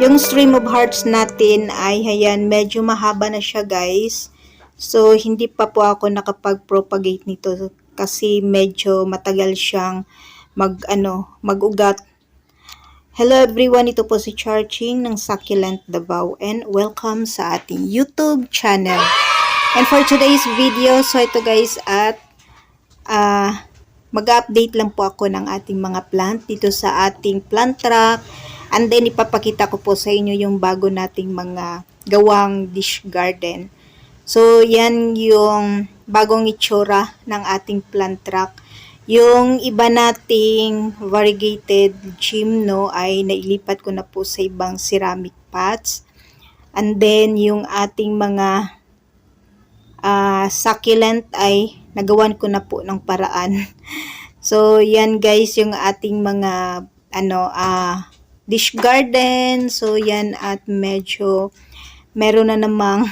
Yung stream of hearts natin ay ayan, medyo mahaba na siya guys. So, hindi pa po ako nakapag-propagate nito kasi medyo matagal siyang mag-ugat. Hello everyone, ito po si Charching ng Succulent Davao and welcome sa ating YouTube channel. And for today's video, so ito guys at mag-update lang po ako ng ating mga plant dito sa ating plant track. And then ipapakita ko po sa inyo yung bago nating mga gawang dish garden. So yan yung bagong itsura ng ating plant track. Yung iba nating variegated gymno ay nailipat ko na po sa ibang ceramic pots. And then yung ating mga succulent ay nagawan ko na po ng paraan. So yan guys yung ating mga dish garden. So yan at medyo meron na namang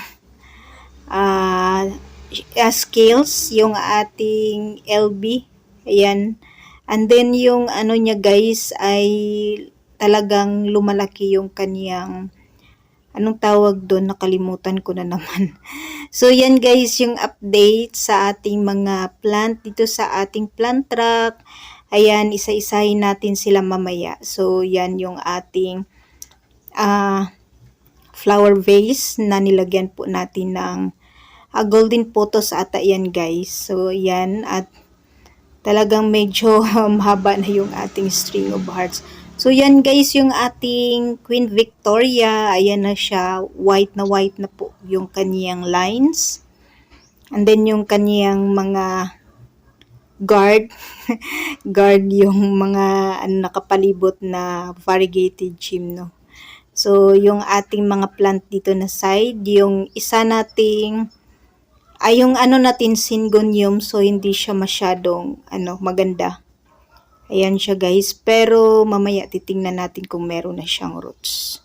scales yung ating LB. Ayan. And then yung niya guys ay talagang lumalaki yung kaniyang anong tawag doon, nakalimutan ko na naman. So yan guys yung update sa ating mga plant dito sa ating plant track. Ayan, isa-isahin natin sila mamaya. So yan yung ating flower vase na nilagyan po natin ng golden photos ata yan guys. So yan at talagang medyo mahaba na yung ating string of hearts. So yan guys yung ating Queen Victoria. Ayan na siya, white na po yung kaniyang lines. And then yung kaniyang mga guard yung mga nakapalibot na variegated gymno. So yung ating mga plant dito na side, yung isa nating yung natin syngonium, so hindi siya masyadong maganda. Ayan siya guys, pero mamaya titingnan natin kung meron na siyang roots.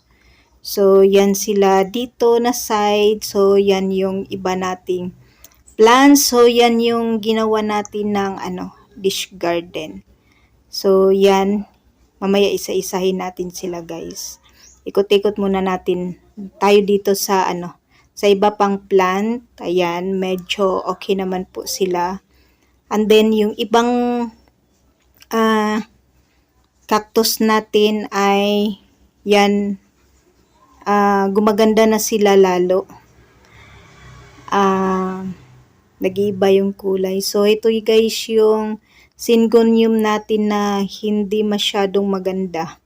So yan sila dito na side. So yan yung iba nating plants. So yan yung ginawa natin ng dish garden. So yan, mamaya isa-isahin natin sila guys. Ikot-ikot muna natin tayo dito sa sa iba pang plant. Ayan, medyo okay naman po sila. And then yung ibang cactus natin ay yan, gumaganda na sila lalo. Nag-iiba yung kulay. So ito guys yung syngonium natin na hindi masyadong maganda.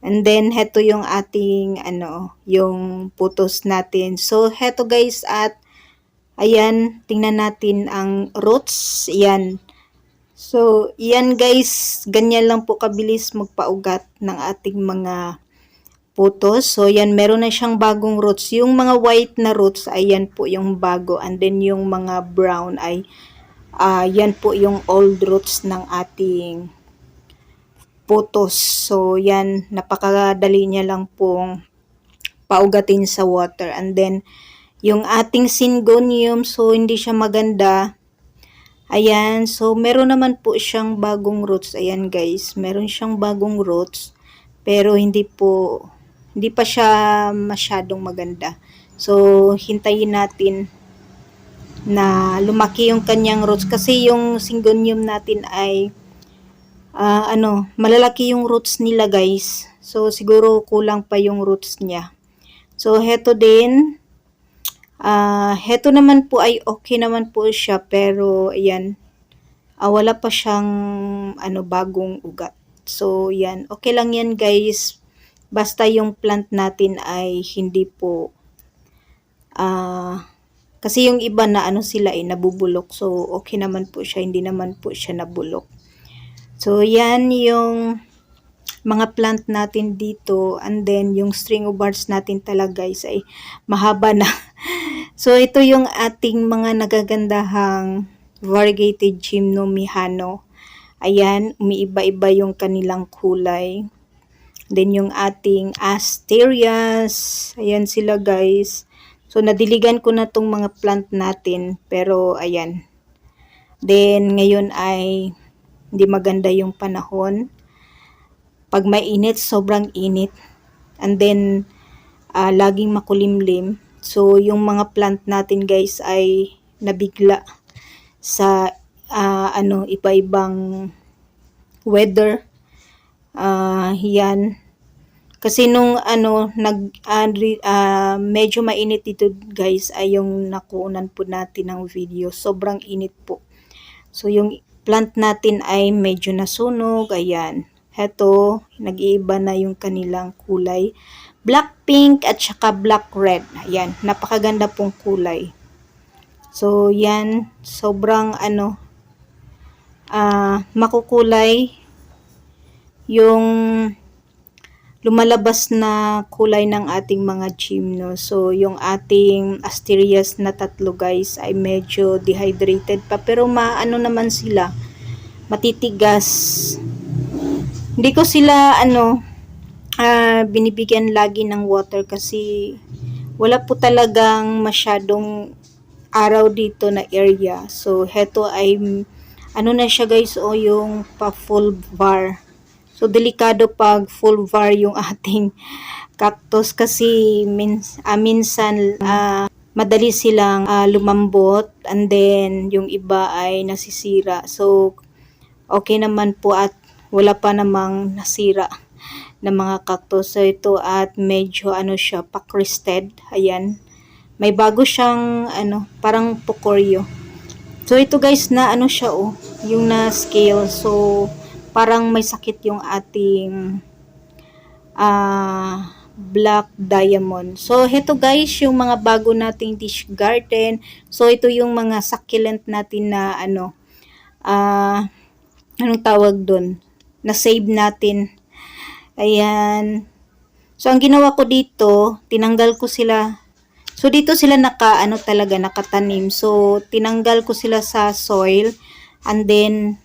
And then heto yung ating yung putos natin. So heto guys at ayan, tingnan natin ang roots. Yan. So yan guys, ganyan lang po kabilis magpaugat ng ating mga putos. So yan, meron na siyang bagong roots. Yung mga white na roots, ayan po yung bago. And then yung mga brown ay yan po yung old roots ng ating putos. So yan, napakadali niya lang pong paugatin sa water. And then yung ating syngonium, so hindi siya maganda. Ayan, so meron naman po siyang bagong roots. Ayan guys, meron siyang bagong roots. Pero hindi pa siya masyadong maganda. So hintayin natin na lumaki yung kanyang roots kasi yung syngonium natin ay malalaki yung roots nila guys. So siguro kulang pa yung roots niya. So heto din, heto naman po ay okay naman po siya, pero ayan, wala pa siyang bagong ugat. So yan, okay lang yan guys. Basta yung plant natin ay hindi po kasi yung iba na sila ay nabubulok. So okay naman po siya, hindi naman po siya nabulok. So yan yung mga plant natin dito. And then yung string of hearts natin talaga guys ay mahaba na. So ito yung ating mga nagagandahang variegated gymno Mihano. Ayan, umiiba-iba yung kanilang kulay. Then yung ating asterias, ayan sila guys. So nadiligan ko na tong mga plant natin, pero ayan. Then ngayon ay hindi maganda yung panahon. Pag mainit, sobrang init. and then laging makulimlim. So yung mga plant natin guys ay nabigla sa iba-ibang weather. Yan. Kasi nung medyo mainit dito guys ay yung nakuunan po natin ng video. Sobrang init po. So yung plant natin ay medyo nasunog. Ayan. Heto, nag-iiba na yung kanilang kulay. Black pink at saka black red. Ayan, napakaganda pong kulay. So yan, sobrang makukulay yung lumalabas na kulay ng ating mga gymno. So, yung ating asterias na tatlo guys ay medyo dehydrated pa. Pero naman sila, matitigas. Hindi ko sila binibigyan lagi ng water kasi wala po talagang masyadong araw dito na area. So, heto ay na siya guys yung pa full var. So, delikado pag full var yung ating cactus kasi minsan madali silang lumambot and then yung iba ay nasisira. So, okay naman po at wala pa namang nasira na mga cactus. So, ito at medyo siya pa-crested. Ayan. May bago siyang parang pukoryo. So, ito guys na siya yung na scale. So, parang may sakit yung ating black diamond. So, ito guys, yung mga bago nating dish garden. So, ito yung mga succulent natin na anong tawag dun? Na-save natin. Ayan. So, ang ginawa ko dito, tinanggal ko sila. So, dito sila nakatanim. So, tinanggal ko sila sa soil and then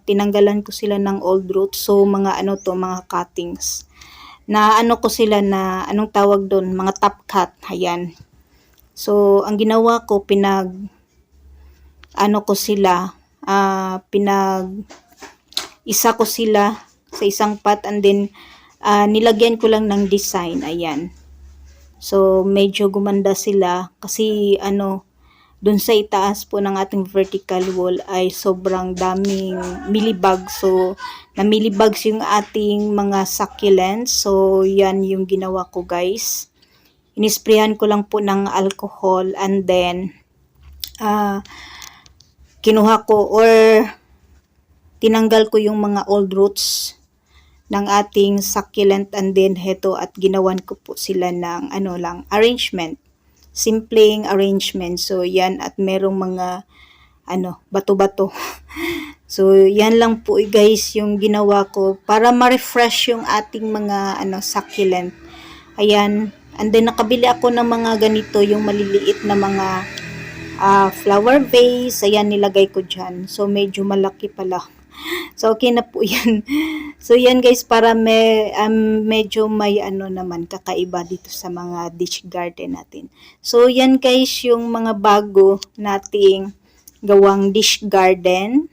tinanggalan ko sila ng old roots. So, mga mga cuttings. Na ko sila na, anong tawag doon? Mga top cut. Ayan. So, ang ginawa ko, isa ko sila sa isang pot and then, nilagyan ko lang ng design. Ayan. So, medyo gumanda sila kasi, dun sa itaas po ng ating vertical wall ay sobrang daming millibugs. So, na-millibugs yung ating mga succulents. So, yan yung ginawa ko guys. Inisprayan ko lang po ng alcohol and then kinuha ko or tinanggal ko yung mga old roots ng ating succulent and then heto at ginawan ko po sila ng arrangement. Simpleng arrangement. So, yan at merong mga bato-bato. So, yan lang po guys yung ginawa ko para ma-refresh yung ating mga succulent. Ayan. And then, nakabili ako ng mga ganito, yung maliliit na mga flower vase. Ayan, nilagay ko dyan. So, medyo malaki pala. So, okay na po yan. So, yan guys, para medyo may naman kakaiba dito sa mga ditch garden natin. So, yan guys, yung mga bago nating gawang dish garden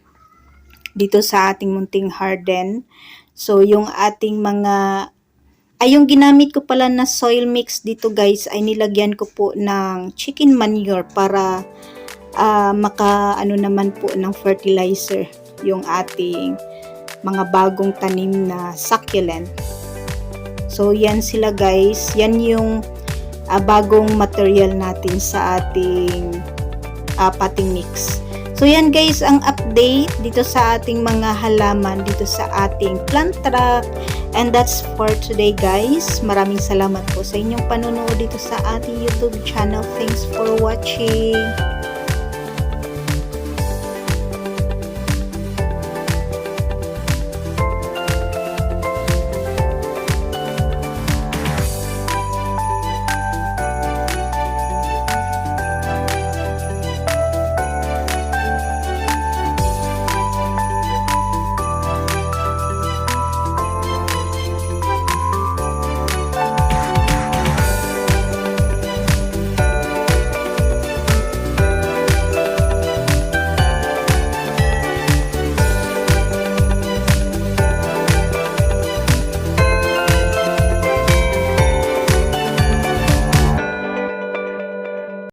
dito sa ating munting garden. So, yung ating yung ginamit ko pala na soil mix dito guys, ay nilagyan ko po ng chicken manure para naman po ng fertilizer yung ating mga bagong tanim na succulent. So, yan sila guys. Yan yung bagong material natin sa ating potting mix. So, yan guys ang update dito sa ating mga halaman, dito sa ating plant track. And that's for today guys. Maraming salamat po sa inyong panonood dito sa ating YouTube channel. Thanks for watching.